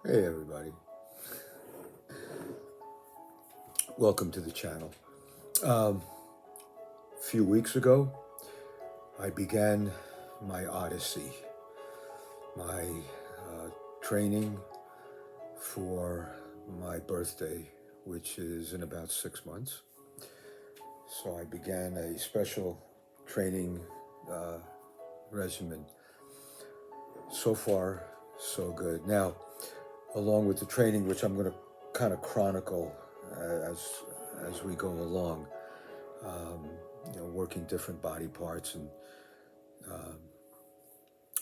Hey everybody, welcome to the channel. A few weeks ago, I began my odyssey, my training for my birthday, which is in about 6 months. So I began a special training regimen. So far, so good. Now, along with the training, which I'm going to kind of chronicle as we go along, working different body parts and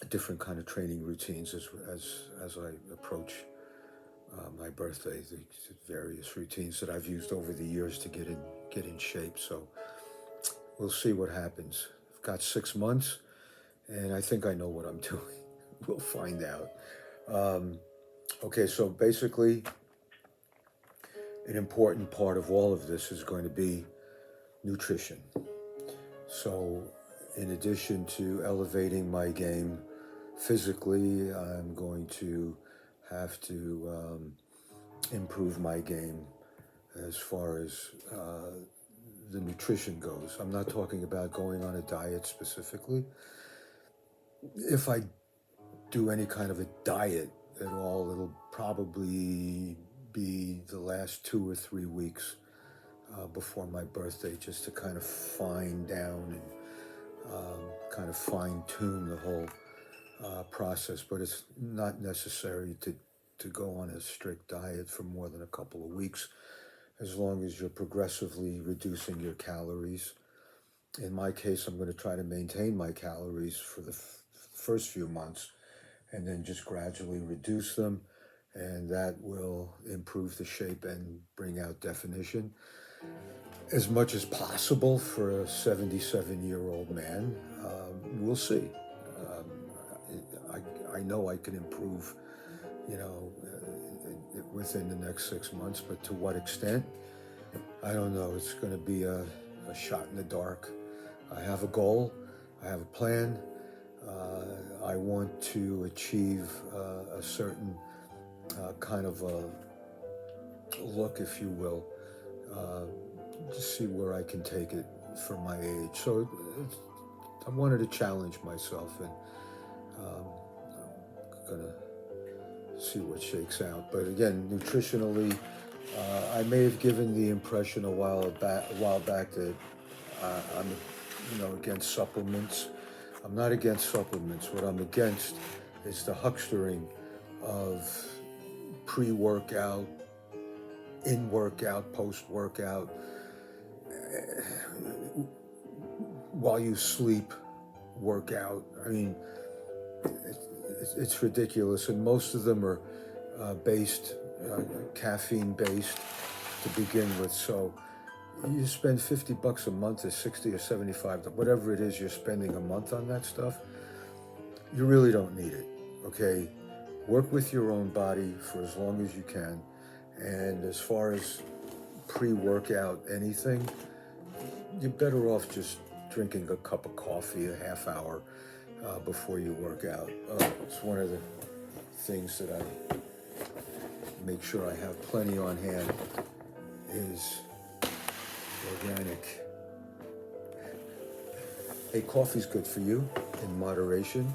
different kind of training routines as I approach my birthday. The various routines that I've used over the years to get in shape. So we'll see what happens. I've got 6 months, and I think I know what I'm doing. We'll find out. Okay, so basically, an important part of all of this is going to be nutrition. So, in addition to elevating my game physically, I'm going to have to improve my game as far as the nutrition goes. I'm not talking about going on a diet specifically. If I do any kind of a diet at all, it'll probably be the last 2 or 3 weeks before my birthday, just to kind of fine down and kind of fine tune the whole process. But it's not necessary to go on a strict diet for more than a couple of weeks, as long as you're progressively reducing your calories. In my case, I'm going to try to maintain my calories for the first few months and then just gradually reduce them, and that will improve the shape and bring out definition as much as possible for a 77-year-old man. We'll see. I know I can improve, within the next 6 months, but to what extent, I don't know. It's going to be a shot in the dark. I have a goal. I have a plan. I want to achieve a certain kind of a look, if you will, to see where I can take it for my age. So I wanted to challenge myself, and I'm gonna see what shakes out. But again, nutritionally, I may have given the impression a while back that I'm, against supplements. I'm not against supplements. What I'm against is the huckstering of pre-workout, in-workout, post-workout, while you sleep, workout. I mean, it's ridiculous, and most of them are caffeine based to begin with. So you spend $50 a month, or 60 or 75, whatever it is you're spending a month on that stuff. You really don't need it. Okay, work with your own body for as long as you can. And as far as pre-workout anything, you're better off just drinking a cup of coffee a half hour before you work out. It's one of the things that I make sure I have plenty on hand is organic. Hey, coffee's good for you in moderation.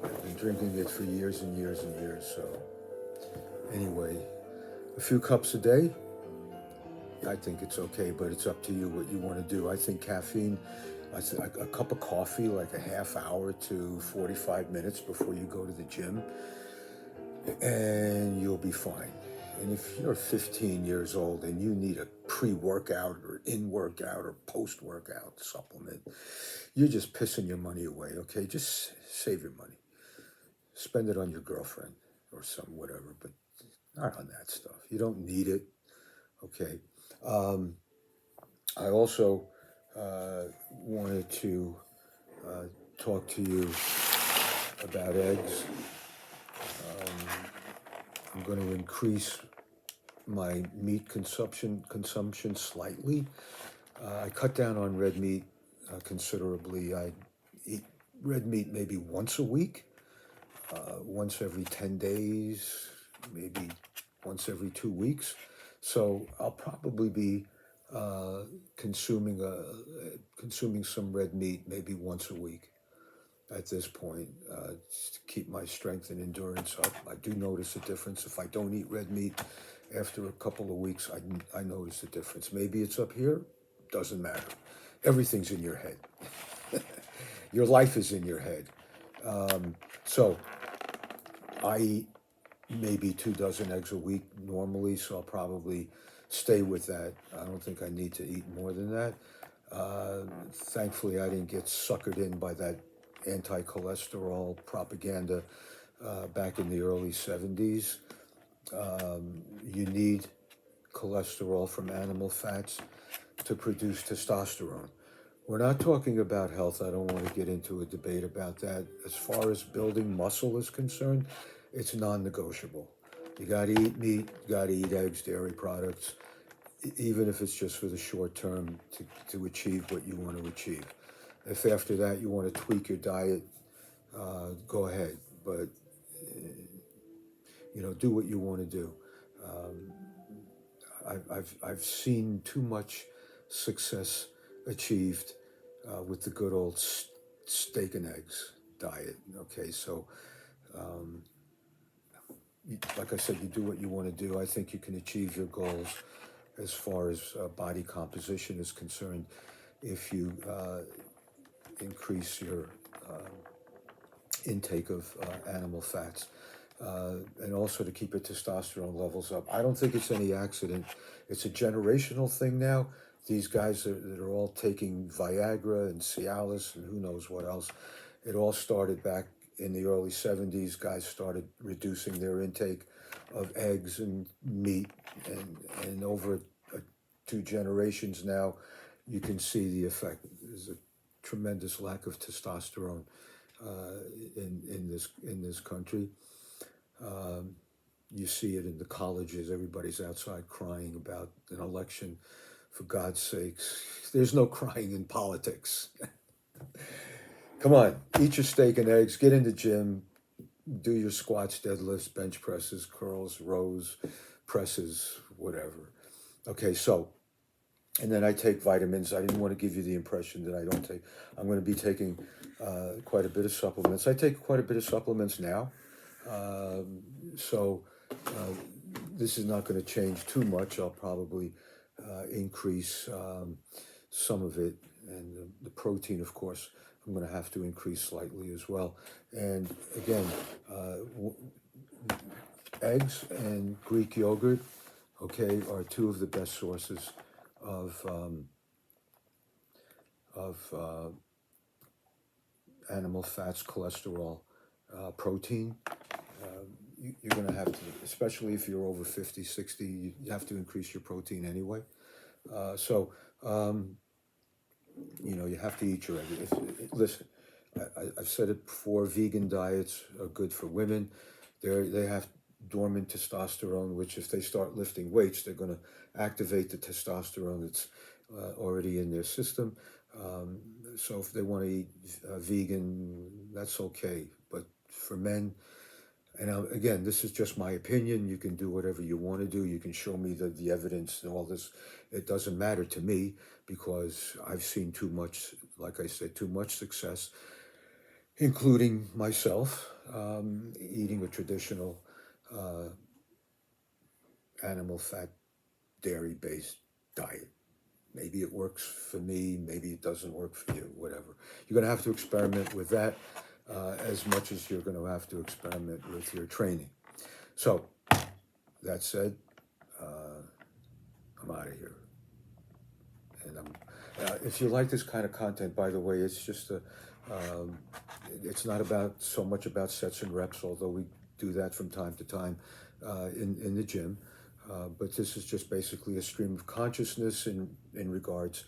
I've been drinking it for years and years and years. So anyway, a few cups a day, I think it's okay, but it's up to you what you want to do. I think caffeine, a cup of coffee, like a half hour to 45 minutes before you go to the gym, and you'll be fine. And if you're 15 years old and you need a pre-workout or in-workout or post-workout supplement, you're just pissing your money away, okay? Just save your money. Spend it on your girlfriend or some whatever, but not on that stuff. You don't need it, okay? I also wanted to talk to you about eggs. I'm going to increase my meat consumption slightly. I cut down on red meat considerably. I eat red meat maybe once a week, once every 10 days, maybe once every 2 weeks. So I'll probably be consuming consuming some red meat maybe once a week at this point, just to keep my strength and endurance up. I do notice a difference. If I don't eat red meat after a couple of weeks, I notice a difference. Maybe it's up here, doesn't matter. Everything's in your head. Your life is in your head. So I eat maybe 2 dozen eggs a week normally, so I'll probably stay with that. I don't think I need to eat more than that. Thankfully, I didn't get suckered in by that anti-cholesterol propaganda back in the early 70s. You need cholesterol from animal fats to produce testosterone. We're not talking about health. I don't want to get into a debate about that. As far as building muscle is concerned, it's non-negotiable. You got to eat meat, you got to eat eggs, dairy products, even if it's just for the short term to achieve what you want to achieve. If after that you want to tweak your diet, go ahead. But, do what you want to do. I've seen too much success achieved with the good old steak and eggs diet. Okay, so like I said, you do what you want to do. I think you can achieve your goals as far as body composition is concerned if you increase your intake of animal fats. And also to keep your testosterone levels up. I don't think it's any accident. It's a generational thing now. These guys that are all taking Viagra and Cialis and who knows what else. It all started back in the early 70s. Guys started reducing their intake of eggs and meat. And over 2 generations now, you can see the effect. There's a tremendous lack of testosterone in this country. You see it in the colleges. Everybody's outside crying about an election. For God's sakes, there's no crying in politics. Come on, eat your steak and eggs, get in the gym, do your squats, deadlifts, bench presses, curls, rows, presses, whatever. Okay, so, and then I take vitamins. I didn't want to give you the impression that I don't take. I'm going to be taking quite a bit of supplements. I take quite a bit of supplements now. So this is not going to change too much. I'll probably increase some of it, and the protein, of course, I'm going to have to increase slightly as well. And again, eggs and Greek yogurt, okay, are two of the best sources of animal fats, cholesterol, protein. You're going to have to, especially if you're over 50, 60, you have to increase your protein anyway. You have to eat your egg. Listen, I've said it before, vegan diets are good for women. They have dormant testosterone, which if they start lifting weights, they're going to activate the testosterone that's already in their system. So if they want to eat vegan, that's okay. But for men, and again, this is just my opinion. You can do whatever you want to do. You can show me the evidence and all this. It doesn't matter to me because I've seen too much, like I said, too much success, including myself, eating a traditional animal fat, dairy-based diet. Maybe it works for me, maybe it doesn't work for you, whatever. You're going to have to experiment with that as much as you're going to have to experiment with your training. So, that said, I'm out of here. And if you like this kind of content, by the way, it's just it's not so much about sets and reps, although we do that from time to time in the gym. But this is just basically a stream of consciousness in regards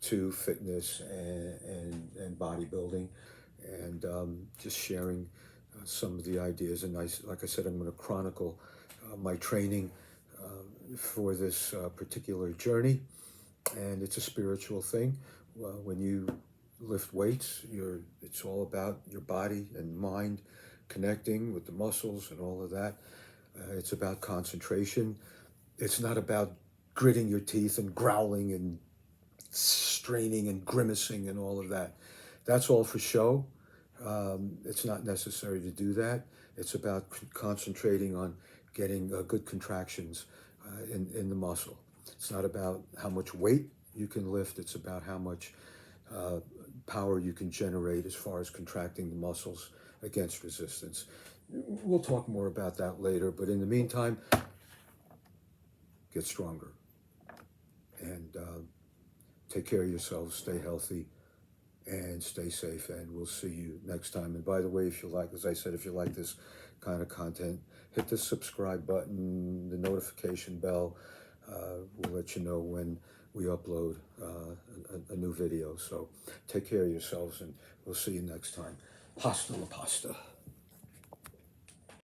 to fitness and bodybuilding, and just sharing some of the ideas. And like I said, I'm going to chronicle my training for this particular journey, and it's a spiritual thing. When you lift weights, it's all about your body and mind connecting with the muscles and all of that. It's about concentration. It's not about gritting your teeth and growling and straining and grimacing and all of that. That's all for show. It's not necessary to do that. It's about concentrating on getting good contractions in the muscle. It's not about how much weight you can lift. It's about how much uh, power you can generate as far as contracting the muscles against resistance. We'll talk more about that later, but in the meantime, get stronger and take care of yourselves, stay healthy, and stay safe. And we'll see you next time. And by the way, if you like, as I said, if you like this kind of content, hit the subscribe button, the notification bell. We'll let you know when we upload a new video. So take care of yourselves, and we'll see you next time. Hasta la pasta.